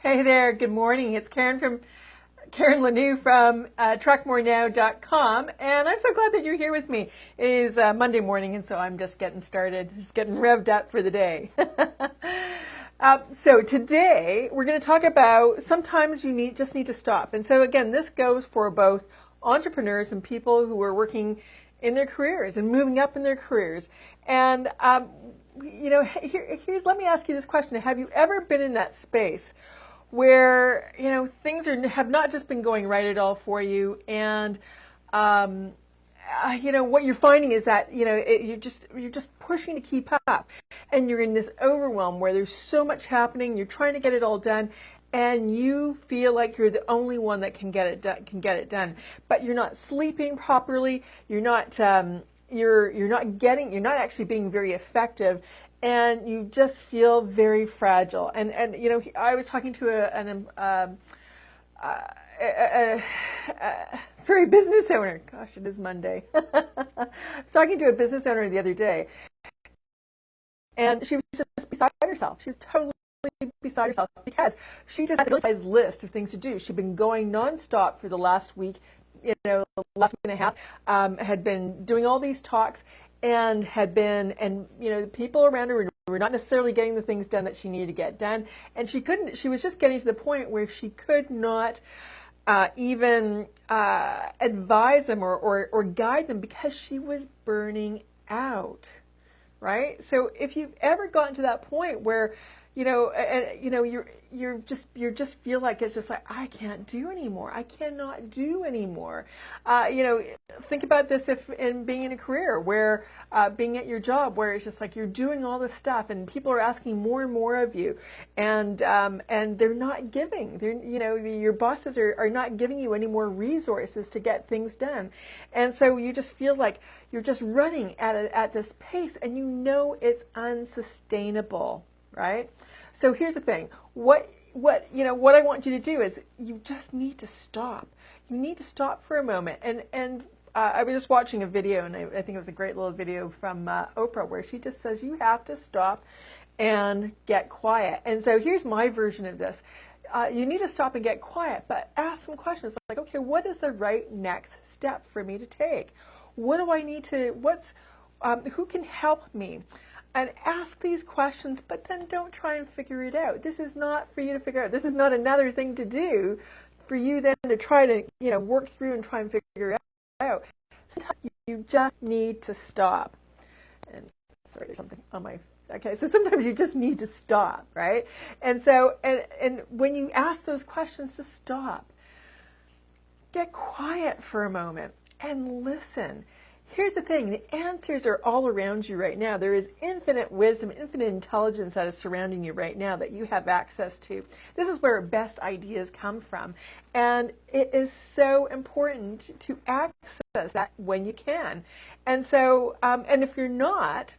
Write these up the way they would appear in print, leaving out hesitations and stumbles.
Hey there, good morning. It's Karen Lanou from truckmorenow.com, and I'm so glad that you're here with me. It is Monday morning, and so I'm just getting started, just getting revved up for the day. So today we're going to talk about sometimes you just need to stop. And so again, this goes for both entrepreneurs and people who are working in their careers and moving up in their careers. And let me ask you this question: have you ever been in that space where things have not just been going right at all for you, and what you're finding is that you're just pushing to keep up, and you're in this overwhelm where there's so much happening. You're trying to get it all done, and you feel like you're the only one that can get it done. But you're not sleeping properly. You're not you're not actually being very effective, and you just feel very fragile. And I was talking to a business owner. Gosh, it is Monday. I was talking to a business owner the other day, and she was just beside herself. She was totally beside herself because she just had a really list of things to do. She'd been going nonstop for the last week, last week and a half, had been doing all these talks, and the people around her were not necessarily getting the things done that she needed to get done, and she was just getting to the point where she could not even advise them or guide them because she was burning out, right? So if you've ever gotten to that point where you just feel like it's just like, I can't do anymore. I cannot do anymore. Think about this if in being in a career where being at your job where it's just like you're doing all this stuff and people are asking more and more of you, and they're not giving. Your bosses are not giving you any more resources to get things done, and so you just feel like you're just running at this pace, and it's unsustainable. Right? So here's the thing. What I want you to do is you just need to stop. You need to stop for a moment. And I was just watching a video, and I think it was a great little video from Oprah, where she just says you have to stop and get quiet. And so here's my version of this. You need to stop and get quiet, but ask some questions like, okay, what is the right next step for me to take? What do I need to? Who can help me? And ask these questions, but then don't try and figure it out. This is not for you to figure out. This is not another thing to do for you then to try to work through and try and figure it out. Sometimes you just need to stop. And sorry, there's something on my. Okay, so sometimes you just need to stop, right? And so and when you ask those questions, just stop. Get quiet for a moment and listen. Here's the thing, the answers are all around you right now. There is infinite wisdom, infinite intelligence that is surrounding you right now that you have access to. This is where best ideas come from. And it is so important to access that when you can. And so, and if you're not,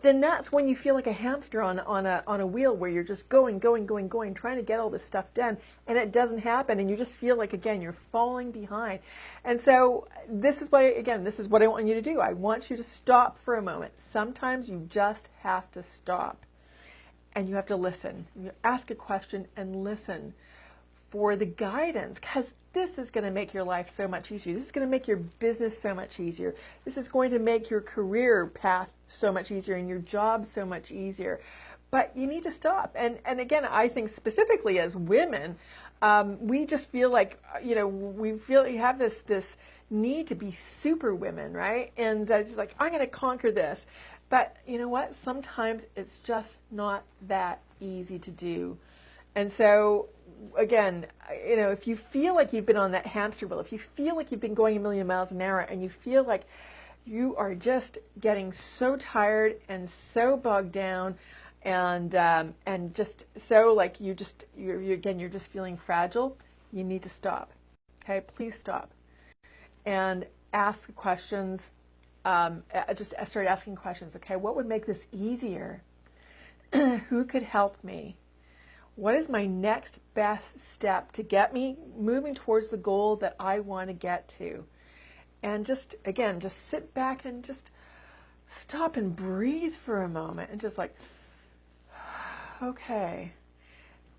then that's when you feel like a hamster on a wheel where you're just going, trying to get all this stuff done, and it doesn't happen, and you just feel like, again, you're falling behind. And so this is what I want you to do. I want you to stop for a moment. Sometimes you just have to stop, and you have to listen. You ask a question and listen for the guidance, because this is going to make your life so much easier. This is going to make your business so much easier. This is going to make your career path so much easier and your job so much easier. But you need to stop. And again, I think specifically as women, we just feel like, we have this need to be super women, right? And that's like, I'm going to conquer this. But you know what? Sometimes it's just not that easy to do. And so, again, if you feel like you've been on that hamster wheel, if you feel like you've been going a million miles an hour, and you feel like you are just getting so tired and so bogged down, and just so like you're just feeling fragile, you need to stop. Okay, please stop and ask questions. Just start asking questions. Okay, what would make this easier? Who could help me? What is my next best step to get me moving towards the goal that I want to get to? And just sit back and just stop and breathe for a moment and just like, okay.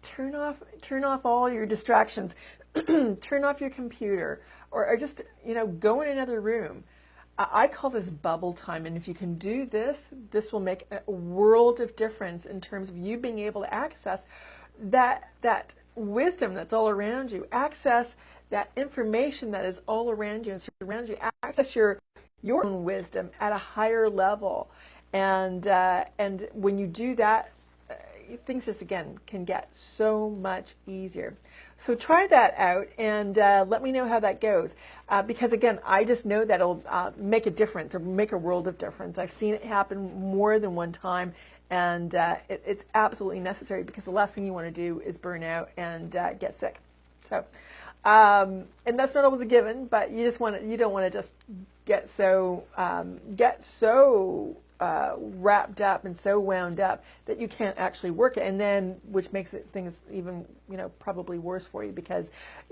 turn off all your distractions, turn off your computer, or just, go in another room. I call this bubble time, and if you can do this, this will make a world of difference in terms of you being able to access that wisdom that's all around you, access that information that is all around you and surround you, access your own wisdom at a higher level. And when you do that, things just, again, can get so much easier. So try that out and let me know how that goes. Because, again, I just know that it'll make a difference or make a world of difference. I've seen it happen more than one time, and it's absolutely necessary, because the last thing you want to do is burn out and get sick. So, and that's not always a given, but you don't want to just get so wrapped up and so wound up that you can't actually work it, and then which makes things even probably worse for you. Because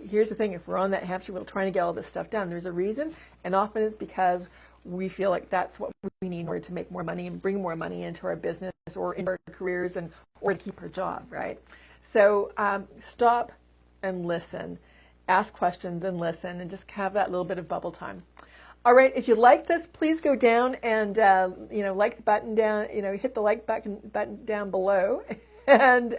here's the thing: if we're on that hamster wheel trying to get all this stuff done, there's a reason, and often it's because we feel like that's what we need in order to make more money and bring more money into our business or into our careers or to keep our job, right? So stop and listen, ask questions and listen, and just have that little bit of bubble time. All right, if you like this, please go down and like the button down, hit the like button down below, and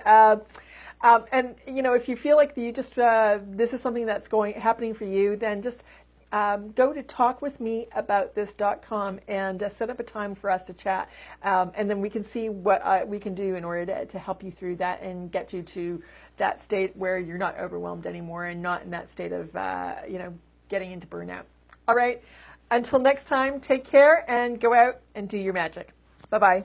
if you feel like you just this is something that's happening for you, then just go to talkwithmeaboutthis.com and set up a time for us to chat, and then we can see what we can do in order to help you through that and get you to that state where you're not overwhelmed anymore and not in that state of getting into burnout. All right. Until next time, take care and go out and do your magic. Bye-bye.